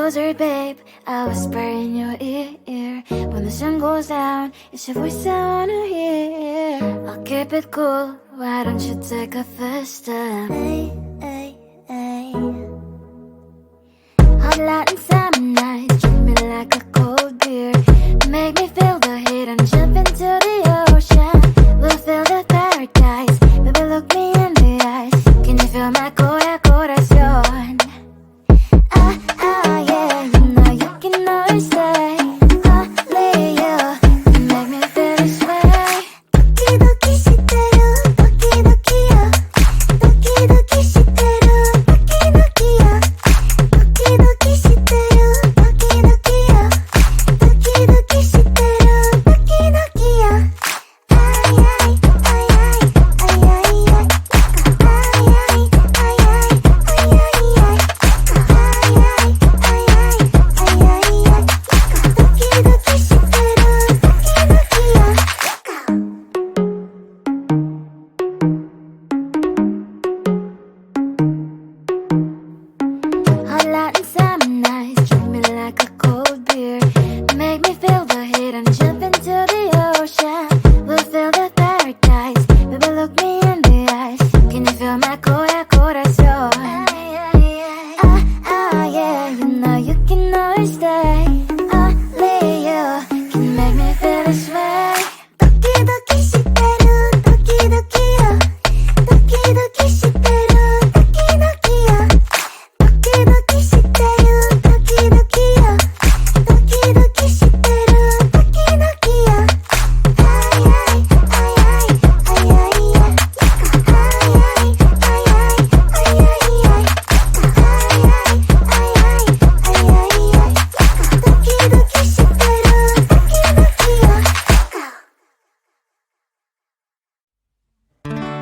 closer, babe, I'll whisper in your ear. When the sun goes down, it's your voice I wanna hear. I'll keep it cool, why don't you take a first step? Hey, hey, hey. Hot Latin summer nights, treat me like a cold beer. Make me feel the heat and jump into the ocean. We'll feel the paradise, baby look me in the eyes. Can you feel my corazón? Yeah, you know you can always stay. Only you can make me feel this way. 도끼도끼 시대로 도끼도끼야. 도끼도끼 시대로 도끼도끼야. 도끼도끼 시대로 도끼도끼야. 도끼도끼 시대로 도끼도끼야.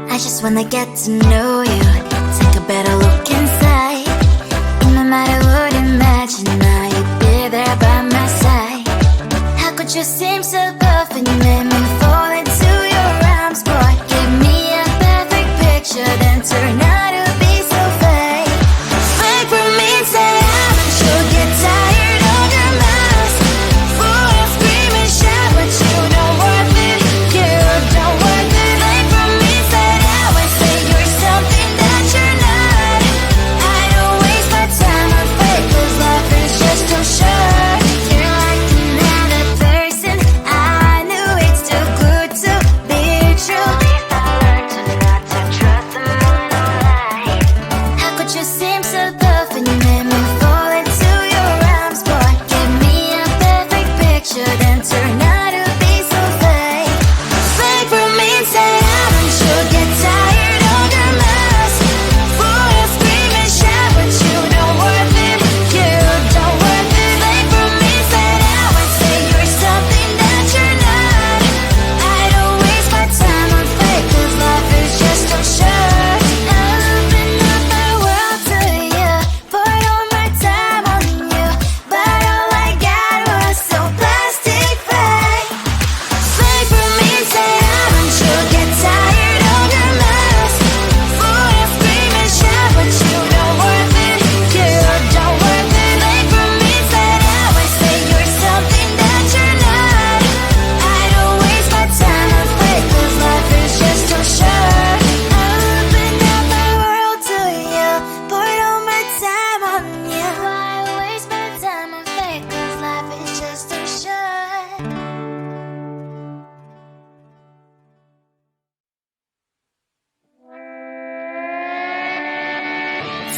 I just wanna get to know you, take a better look inside. No matter what, imagine now you'd be there by my side. How could you seem so perfect, you made me fall into your arms, boy. Give me a perfect picture, then turn out to be so fake. Fake for me, say haven't you get tired of your mess? Full of scream and shout, but you don't worth it, you don't worth it. Fake for me, say you're something that you're not. I don't waste my time on fake, 'cause life is just too short. You're like another person, I knew it's too good to be true. I learned to not to trust them on no lie. How could you seem so perfect, you made me fall into your arms, boy. Give me a perfect picture, then turn out to be so fake. Fake for me, say haven't you get tired?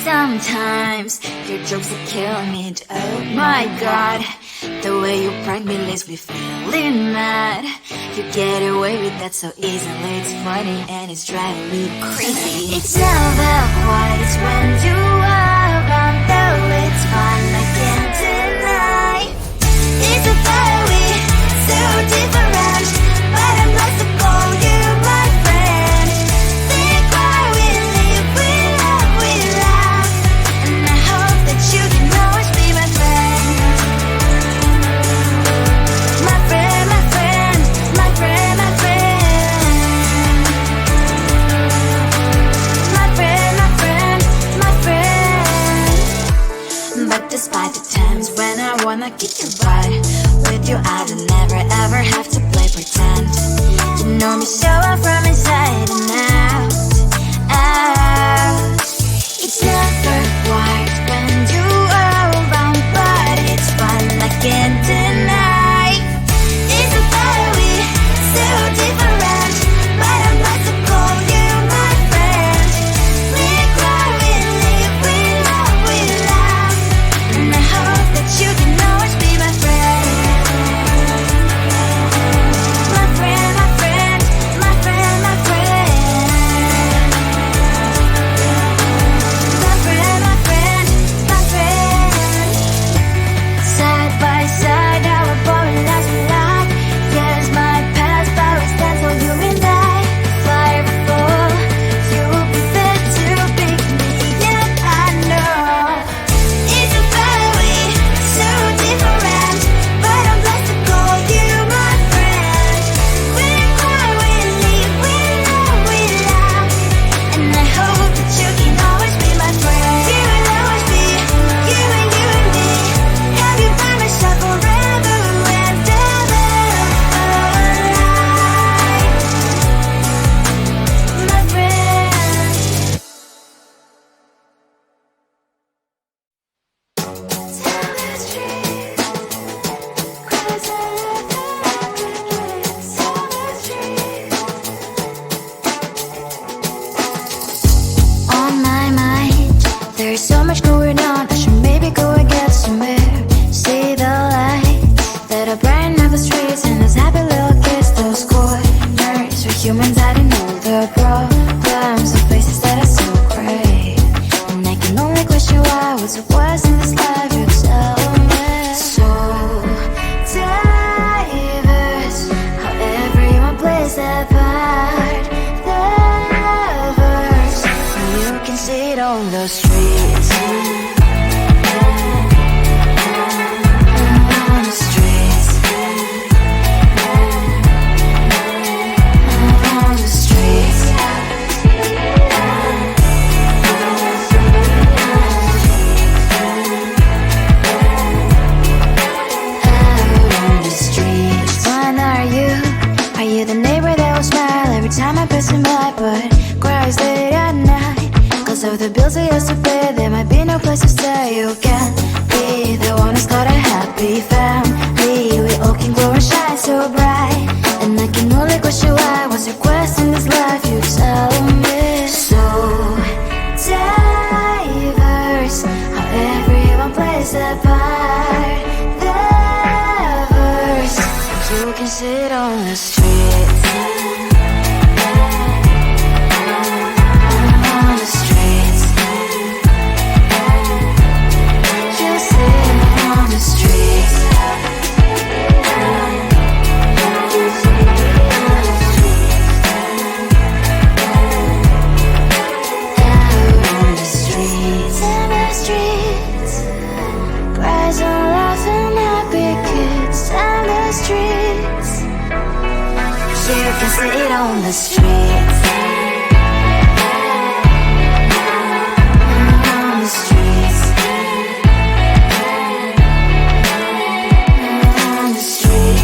Sometimes your jokes are killing me. Oh my god, the way you prank me leaves me feeling mad. You get away with that so easily. It's funny and it's driving me crazy. It's never quite as when you are around, though it's fun, I can't deny. It's a very so different, but I'm lost to call you my friend. Think why we live, we love, we laugh, and I hope that you can always be my friend. My friend, my friend, my friend, my friend. My friend, my friend, my friend. But this me show up from inside and out. It's never quiet when you are around, but it's fun I can't deny. It's a better way, so different, but I'm glad to call you my friend. We cry, we live, we love, we laugh, and I hope that you can always be my friend. My friend, my friend, my friend, my friend. My friend, my friend, my friend. Side by side, our body lies we laugh. Yes, my past, but we stand so you and I. Fly before you'll be there to pick me, yeah, I know. It's a better way, so different, but I'm blessed to call you my friend. We cry, we live, we love, we laugh, and I hope that you can always be my friend. You will always be, you and me. Have you by my side forever and ever. My friend. Tell the street, cries I love crickets. Tell the street. On my mind, there's so much going on. I should maybe go and get somewhere. See the lights that are brighten up the streets, and those happy little kids, those corners where humans hiding all their problems, the faces that are so gray. And I can only question why was it was in this life. You tell me. So diverse, how everyone plays their part. Lovers, you can see it on the streets. On the streets. On the streets. Out on the streets. When are you? Are you the neighbor that will smile every time I pass him by, but cries late at night? Cause of the bills I used to pay, there might be no place to stay. You can't be the one who's got a happy family. We all can glow and shine so bright, and I can only question why was your quest in this life. You tell me. So diverse, how everyone plays their part. Lovers, you can sit on the streets. On the streets. You sit on the streets. Out on the streets. In the streets. Cries and laughs and happy kids. On the streets. You can sit on the streets. On the streets. On the streets.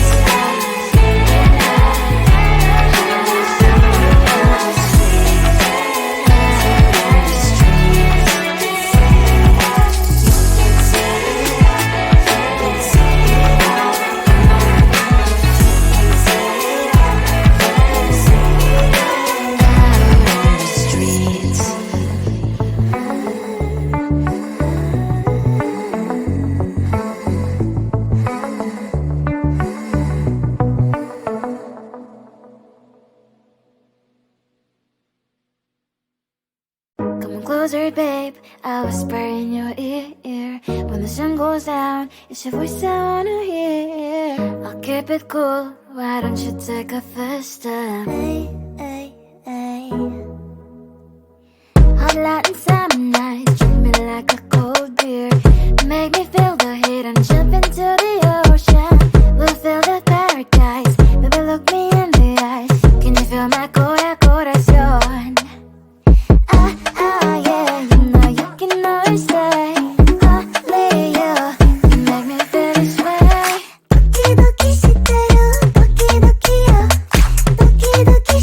Come on closer, babe, I'll whisper in your ear. When the sun goes down, it's your voice I wanna hear. I'll keep it cool, why don't you take a first step? Hey, hey, hey. Hot Latin summer nights, treat me like a cold beer. Make me feel the heat and jump into the ocean. We'll feel the paradise, baby look me in the eyes. Can you feel my corazón? Yeah, you know you can always stay. Only you can make me feel this way. 도끼도끼 시대로 도끼도끼요. 도끼도끼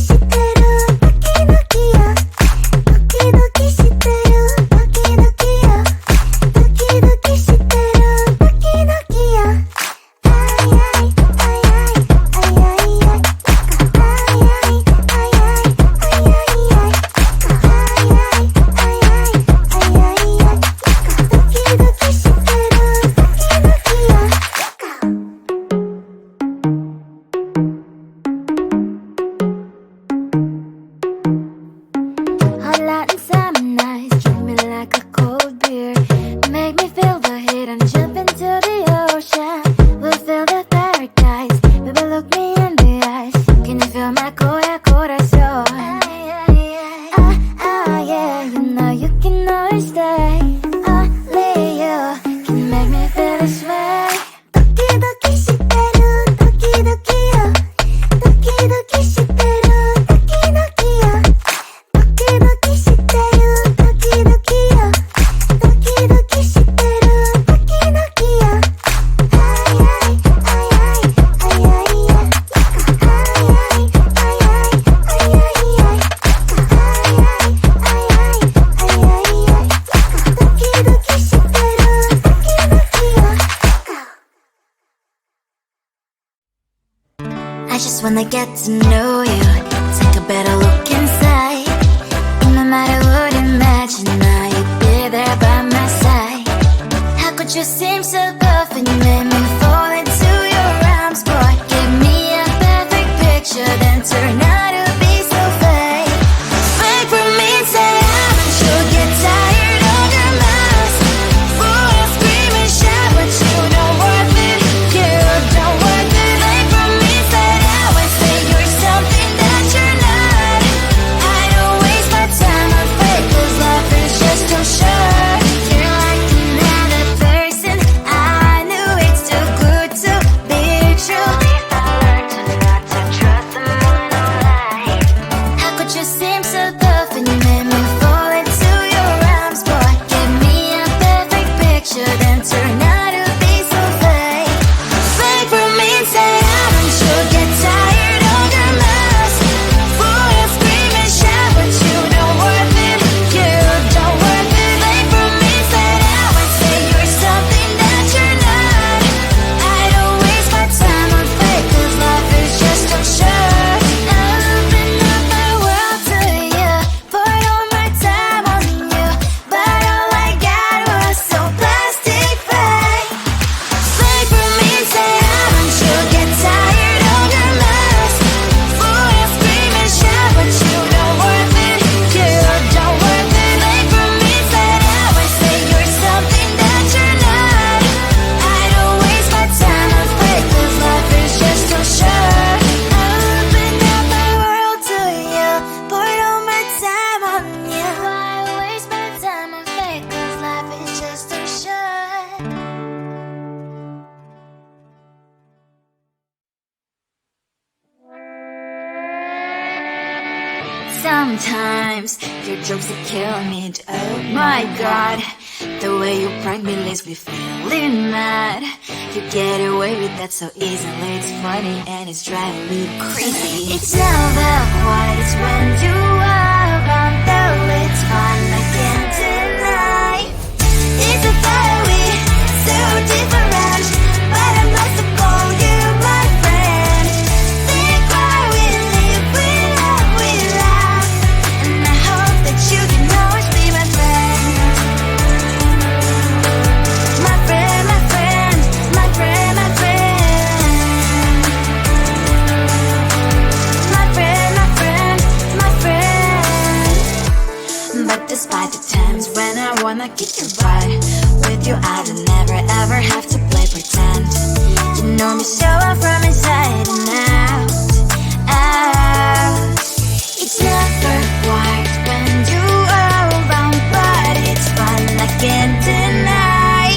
get to know you, take a better look inside. In my mind I would imagine now you'd be there by my side. How could you seem so good when you made me fall into your arms, boy? Give me a perfect picture, then turn out to be so fake. Fake for me, say I'm you'll get tired of your mask. Full of scream and shout, but you don't worth it. You don't worth it. Fake for me, say I would say you're something that you're not. I don't waste my time on fake, 'cause life is just too short. You're like another person. I knew it's too good to be true. I learned to not to trust someone online. How could you seem so good when you made me fall into your arms, boy? Give me a perfect picture, then turn out to be so fake. Fake for me, say I'm you'll get tired of your mask. Full of scream and shout, but you don't worth it. You don't worth it. Fake for me, say I would say you're something that you're not. I don't waste my time on fake, 'cause life is just too short. I open up my world to you, poured all my time on you, but all I got was so plastic fake. Fake for me, say I'm you'll get tired of your mask. Full of scream and shout, but you don't worth it. You don't worth it. Fake for me, say I would say you're something that you're not. I don't waste my time on fake, 'cause life is just too short. I opened up my world to you, poured all my time on you. Why waste my time on fake, 'cause life is just too short. Sometimes your jokes that kill me. Oh my god, the way you prank me leaves me feeling mad. You get away with that so easily. It's funny and it's driving me crazy. It's never quiet, it's when you are around, though it's fun, I can't deny. It's a fire we so different, but I'm blessed to call you my friend. We cry, we live, we love, we laugh, and I hope that you can always be my friend. My friend, my friend, my friend, my friend. My friend, my friend, my friend. But despite the times when I wanna kick your butt, with you I don't never ever have to play pretend. You know me so well from inside and out, out. It's never quiet when you are around, but it's fun, I can't deny.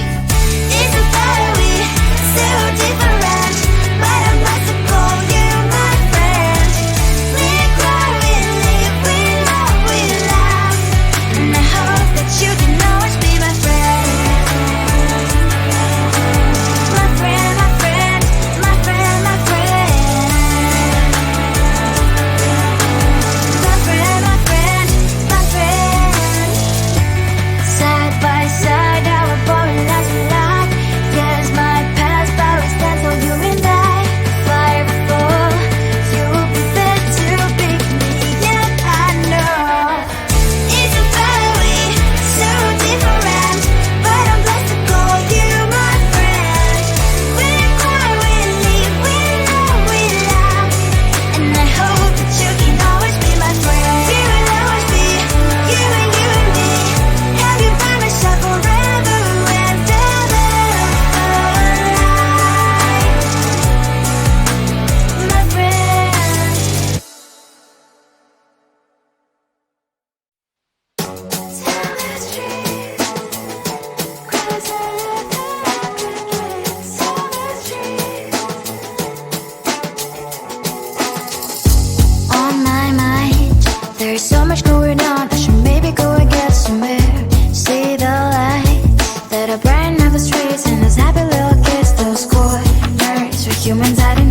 It's a fire we so different, but I'm blessed to call you my friend. We cry, we live, we love, we laugh, and I hope that you can always be my friend. My friend, my friend, my friend, my friend. My friend, my friend, my friend. Side by side, our body lies we life. Yes, my past, but we stand so you and I. Fire before you prepared to pick me up, I know. It's a fire we so different, but I'm blessed to call you my friend. We cry, we live, we love, we laugh, and I hope that you can always be my friend. You will always be you and me. Have you by my side forever and ever. My friend. Tell the truth, 'cause I love everything. Tell the truth. On my mind, there's so much going on. I should maybe go and get some air. See the lights that are brighten up the streets, and those happy little kids, those corners where humans hiding